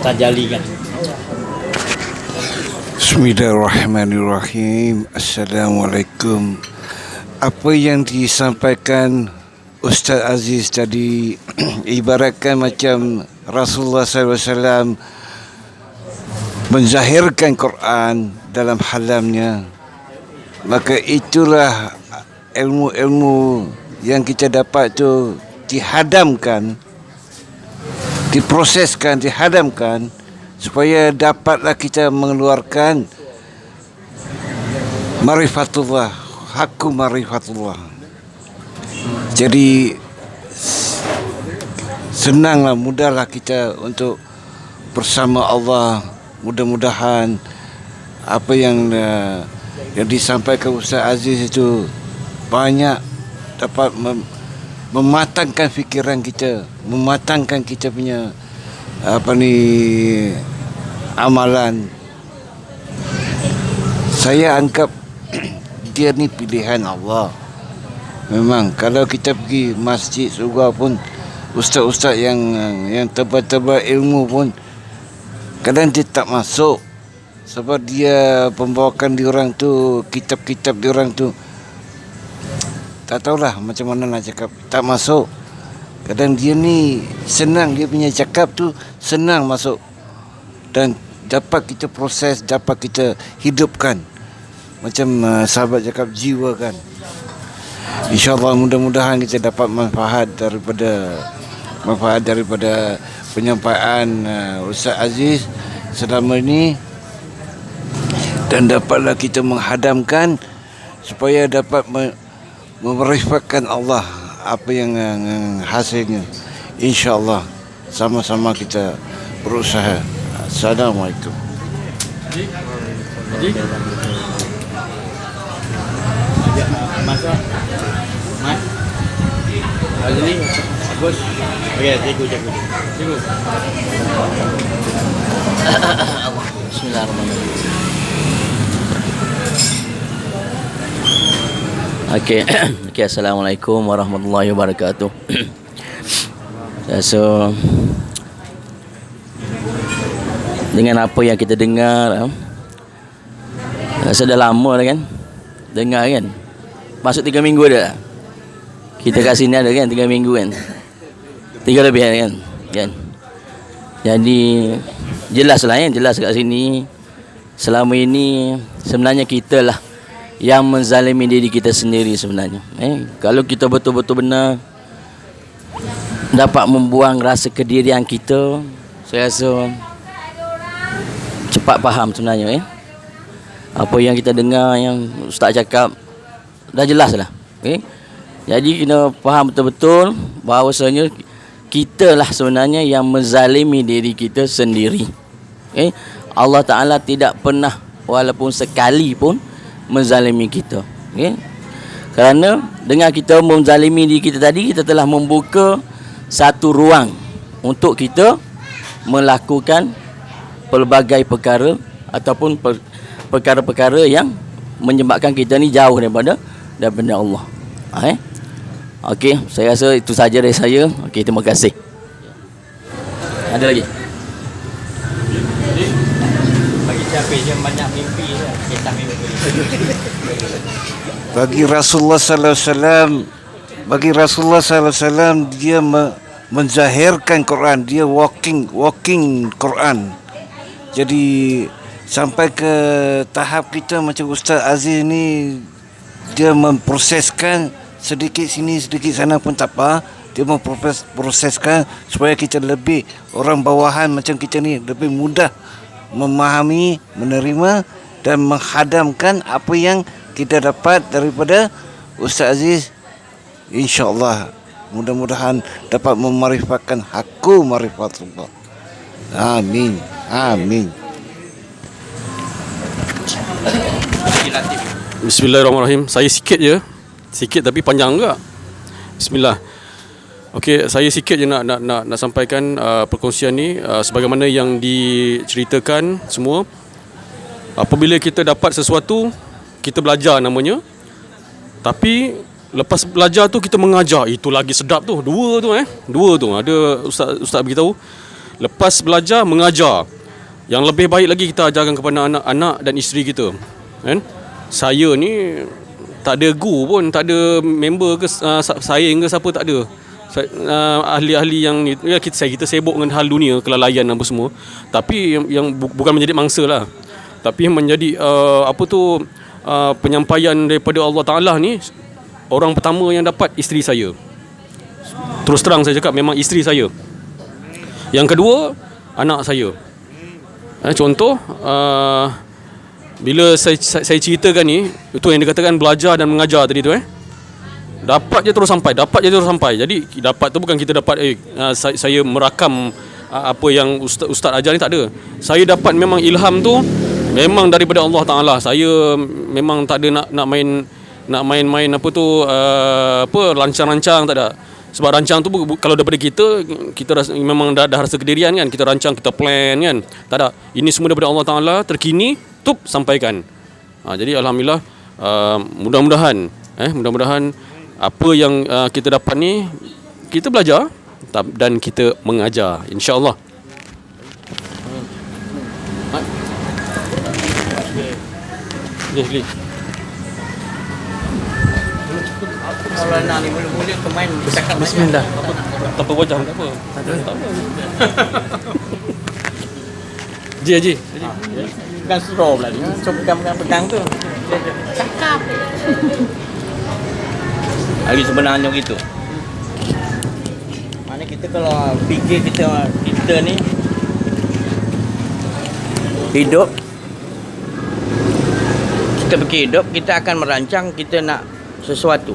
terjalikan. Bismillahirrahmanirrahim. Assalamualaikum. Apa yang disampaikan Ustaz Aziz tadi ibaratkan macam Rasulullah SAW menzahirkan Quran dalam halamnya. Maka itulah ilmu-ilmu yang kita dapat tu dihadamkan, diproseskan, dihadamkan supaya dapatlah kita mengeluarkan marifatullah, hakku marifatullah. Jadi senanglah, mudahlah kita untuk bersama Allah. Mudah-mudahan apa yang disampaikan Ustaz Aziz itu banyak dapat mematangkan fikiran kita, mematangkan kita punya amalan. Saya anggap dia ni pilihan Allah. Memang kalau kita pergi masjid surga pun, ustaz-ustaz yang tebal-tebal ilmu pun kadang dia tak masuk sebab dia pembawakan diorang tu, kitab-kitab diorang tu tak tahulah macam mana nak cakap, tak masuk. Kadang dia ni senang, dia punya cakap tu senang masuk dan dapat kita proses, dapat kita hidupkan. Macam sahabat cakap, jiwa kan. InsyaAllah mudah-mudahan kita dapat manfaat daripada penyampaian Ustaz Aziz selama ini, dan dapatlah kita menghadamkan supaya dapat memerifatkan Allah apa yang hasilnya. InsyaAllah sama-sama kita berusaha. Assalamualaikum. Masuk. Mat. Azli. Bagus. Okey, cikgu. Bismillahirrahmanirrahim. Okey, assalamualaikum warahmatullahi wabarakatuh. So dengan apa yang kita dengar, sudah lama dah kan dengar kan. Masuk 3 minggu dah. Kita kat sini ada kan 3 minggu kan. 3 lebih kan. Jadi jelas kat sini selama ini sebenarnya kita lah yang menzalimi diri kita sendiri sebenarnya. Kalau kita betul-betul benar dapat membuang rasa kedirian kita, saya rasa cepat faham sebenarnya. Apa yang kita dengar, yang Ustaz cakap dah jelas lah. Jadi kena faham betul-betul bahawasanya kita lah sebenarnya yang menzalimi diri kita sendiri. Allah Ta'ala tidak pernah walaupun sekali pun menzalimi kita. Kerana dengan kita menzalimi diri kita tadi, kita telah membuka satu ruang untuk kita melakukan pelbagai perkara ataupun perkara-perkara yang menyebabkan kita ni jauh daripada Allah. Okey, saya rasa itu saja dari saya. Okey, terima kasih. Ada lagi? Bagi siapa yang banyak mimpi lah, kita mimpi. Bagi Rasulullah SAW, dia menzahirkan Quran, dia walking Quran. Jadi sampai ke tahap kita macam Ustaz Aziz ni, dia memproseskan sedikit sini sedikit sana pun tak apa. Dia memproseskan supaya kita lebih, orang bawahan macam kita ni, lebih mudah memahami, menerima dan menghadamkan apa yang kita dapat daripada Ustaz Aziz. InsyaAllah mudah-mudahan dapat memarifatkan hakku marifatullah. Amin. Bismillahirrahmanirrahim. Saya sikit tapi panjang juga. Bismillah. Okey, saya sikit je nak sampaikan perkongsian ni, sebagaimana yang diceritakan semua. Apabila kita dapat sesuatu, kita belajar namanya. Tapi lepas belajar tu kita mengajar, itu lagi sedap tu. Dua tu ada ustaz beritahu. Lepas belajar, mengajar. Yang lebih baik lagi kita ajarkan kepada anak-anak dan isteri kita. Kan? Saya ni tak ada guru pun, tak ada member ke saing ke siapa, tak ada. Ahli-ahli yang ya, kita sibuk dengan hal dunia, kelalaian apa semua. Tapi yang bukan menjadi mangsa lah. Tapi menjadi penyampaian daripada Allah Ta'ala ni, orang pertama yang dapat isteri saya. Terus terang saya cakap, memang isteri saya. Yang kedua, anak saya. Contoh, bila saya ceritakan ni, itu yang dikatakan belajar dan mengajar tadi tu, dapat je terus sampai. Jadi dapat tu bukan kita dapat saya merakam apa yang ustaz ajar ni, tak ada. Saya dapat memang ilham tu memang daripada Allah Taala. Saya memang tak ada nak main rancang-rancang, tak ada. Sebab rancang tu kalau daripada kita memang dah rasa kedirian kan, kita rancang, kita plan kan. Tak ada. Ini semua daripada Allah Taala, terkini, sampaikan. Jadi alhamdulillah, mudah-mudahan apa yang kita dapat ni, kita belajar dan kita mengajar, insya-Allah. Maulana ni mula-mula pemain bercakap Bismillah. Tanpa wajah tak apa. Tak apa. Ji. Bukan straw pula dia. So pegang tu. Cakap. Hari sebenarnya begitu. Mana kita kalau fikir kita ni hidup, kita fikir hidup, kita akan merancang kita nak sesuatu.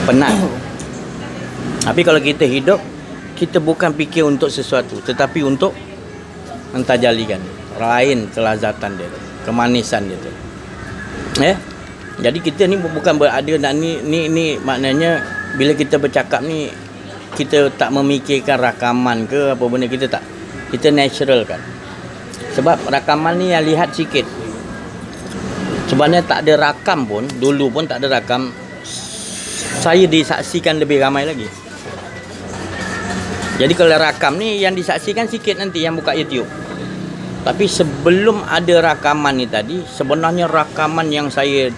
Penat. Tapi kalau kita hidup, kita bukan fikir untuk sesuatu, tetapi untuk mentajalikan, rain kelazatan dia, kemanisan dia tu. Jadi kita ni bukan berada nak ni maknanya bila kita bercakap ni, kita tak memikirkan rakaman ke apa benda, kita tak. Kita natural kan. Sebab rakaman ni yang lihat sikit. Sebenarnya tak ada rakam pun, dulu pun tak ada rakam. Saya disaksikan lebih ramai lagi. Jadi kalau rakam ni yang disaksikan sikit nanti yang buka YouTube. Tapi sebelum ada rakaman ni tadi, sebenarnya rakaman yang saya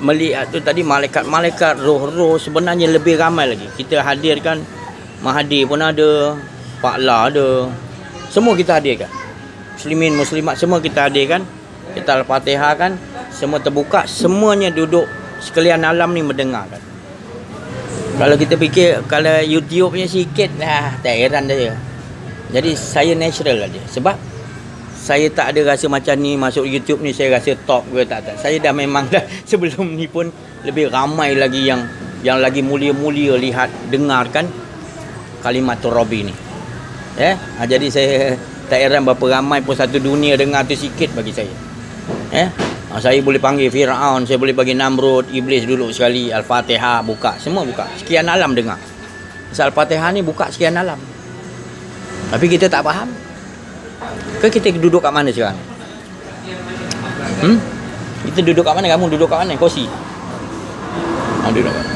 melihat tu tadi, malaikat-malaikat, roh-roh sebenarnya lebih ramai lagi. Kita hadirkan, Mahathir pun ada, Pak La ada. Semua kita hadirkan. Muslimin, muslimat semua kita hadirkan. Kita Al-Fatihah kan, semua terbuka, semuanya duduk sekalian alam ni mendengarkan. Kalau kita fikir kalau YouTube punya sikit lah, tak heran dia. Jadi saya natural aja. Sebab saya tak ada rasa macam ni masuk YouTube ni saya rasa top ke tak. Saya dah memang dah sebelum ni pun lebih ramai lagi yang lagi mulia-mulia lihat dengarkan kalimatul Rabbi ni. Jadi saya tak heran berapa ramai pun satu dunia dengar tu sikit bagi saya. Saya boleh panggil Firaun, saya boleh bagi Namrud, Iblis duduk sekali, Al-Fatihah buka, semua buka. Sekian alam dengar. Al-Fatihah ni buka sekian alam. Tapi kita tak faham. Kita duduk kat mana sekarang? Kita duduk kat mana? Kamu duduk kat mana? Kursi. Duduk kat mana?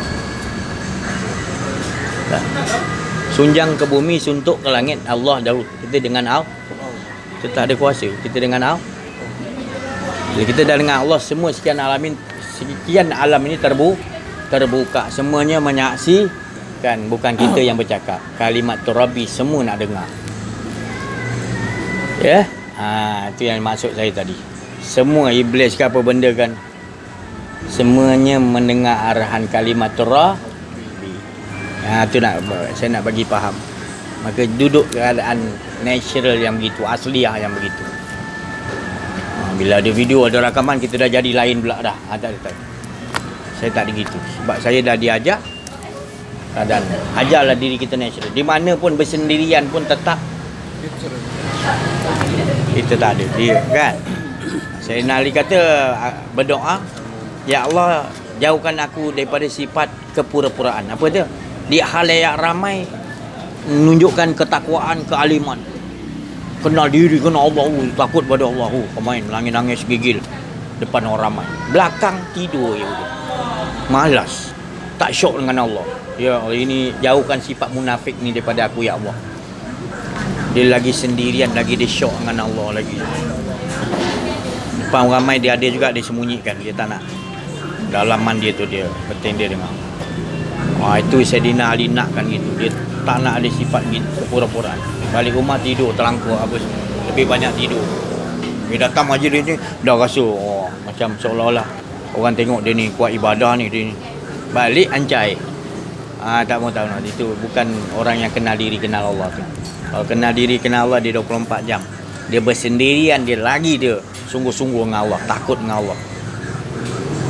Sunjang ke bumi, suntuk ke langit, Allah dahulu. Kita dengan Allah. Kita tak ada kuasa. Kita dengan Allah. Bila kita dah dengar Allah, semua sekian alam ini terbuka. Semuanya menyaksikan, bukan kita yang bercakap. Kalimat Rabbi semua nak dengar. Itu yang maksud saya tadi. Semua iblis ke apa benda kan, semuanya mendengar arahan kalimat Rabbi. Itu saya nak bagi faham. Maka duduk keadaan natural yang begitu, asliah yang begitu. Bila ada video, ada rakaman, kita dah jadi lain pula dah. Tak. Saya tak begitu. Sebab saya dah diajar dan ajarlah diri kita natural. Di mana pun bersendirian pun tetap kita tak ada dia kan. Saya Nali kata berdoa, ya Allah jauhkan aku daripada sifat kepura-puraan. Apa dia? Di khalayak ramai menunjukkan ketakwaan, kealiman. Kenal diri, kenal Allah, takut pada Allah. Pemain nangis-nangis gigil depan orang ramai. Belakang tidur je. Malas. tak syok dengan Allah. Ya Allah, ini jauhkan sifat munafik ni daripada aku ya Allah. Dia lagi sendirian, lagi dia syok dengan Allah lagi. Depan ramai dia ada juga, dia sembunyikan, dia tak nak. Dalaman dia tu dia penting dia dengar. Itu Sayyidina Ali nakkan gitu. Dia tak nak ada sifat gitu, kepura-puraan. Balik rumah tidur, terlangkau apa semua. Lebih banyak tidur. Dia datang majlis ni, dah rasa macam seolah-olah orang tengok dia ni kuat ibadah ni, dia ni. Balik ancai. Tak mau tahu nanti itu bukan orang yang kenal diri, kenal Allah tu. Kalau kenal diri, kenal Allah, dia 24 jam. Dia bersendirian, dia lagi dia sungguh-sungguh dengan Allah, takut dengan Allah.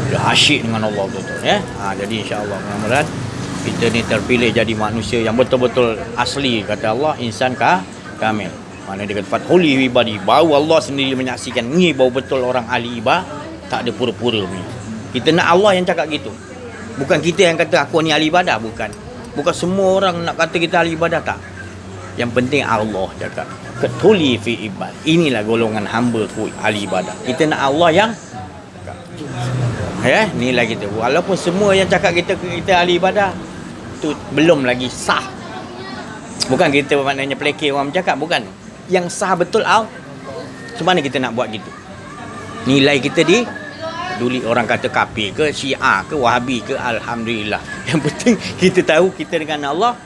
Dia asyik dengan Allah betul-betul ya. Jadi insya-Allah mudah-mudahan kita ni terpilih jadi manusia yang betul-betul asli, kata Allah, insan kamil. Mana dia kata holy ibadi, baru Allah sendiri menyaksikan ni baru betul orang ahli ibadah, tak ada pura-pura ni. Kita nak Allah yang cakap gitu. Bukan kita yang kata aku ni ahli ibadah, bukan. Bukan semua orang nak kata kita ahli ibadah, tak. Yang penting Allah cakap ketuli fi ibad. Inilah golongan hamba ku ahli ibadah. Kita nak Allah yang cakap. Inilah kita. Walaupun semua yang cakap kita ahli ibadah, tu belum lagi sah. Bukan kita maknanya pelekeh orang bercakap, bukan. Yang sah betul macam mana kita nak buat gitu? Nilai kita di duli orang kata kafir ke, Syiah ke, Wahabi ke, alhamdulillah. Yang penting kita tahu kita dengan Allah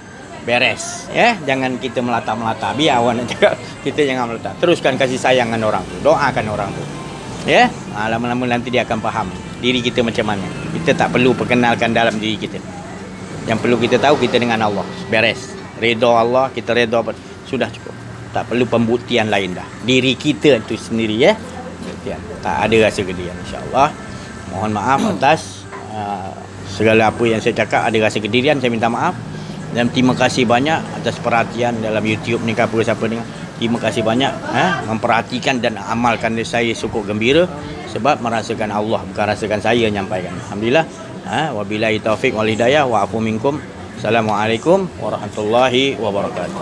beres. Jangan kita melata-melata. Biar awak nak cakap, kita jangan melata. Teruskan kasih sayang dengan orang tu. Doakan orang tu. Lama-lama nanti dia akan faham diri kita macam mana. Kita tak perlu perkenalkan dalam diri kita. Yang perlu kita tahu kita dengan Allah. Beres. Redha Allah, kita redha, sudah cukup. Tak perlu pembuktian lain dah. Diri kita itu sendiri pembuktian. Tak ada rasa kedian, insya-Allah. Mohon maaf atas segala apa yang saya cakap ada rasa kedirian, saya minta maaf. Dan terima kasih banyak atas perhatian dalam YouTube ni, apa siapa dengar. Terima kasih banyak memperhatikan dan amalkan. Saya cukup gembira sebab merasakan Allah, bukan rasakan saya nyampaikan. Alhamdulillah. Wabillahi taufik wal hidayah wa afu minkum. Assalamualaikum warahmatullahi wabarakatuh.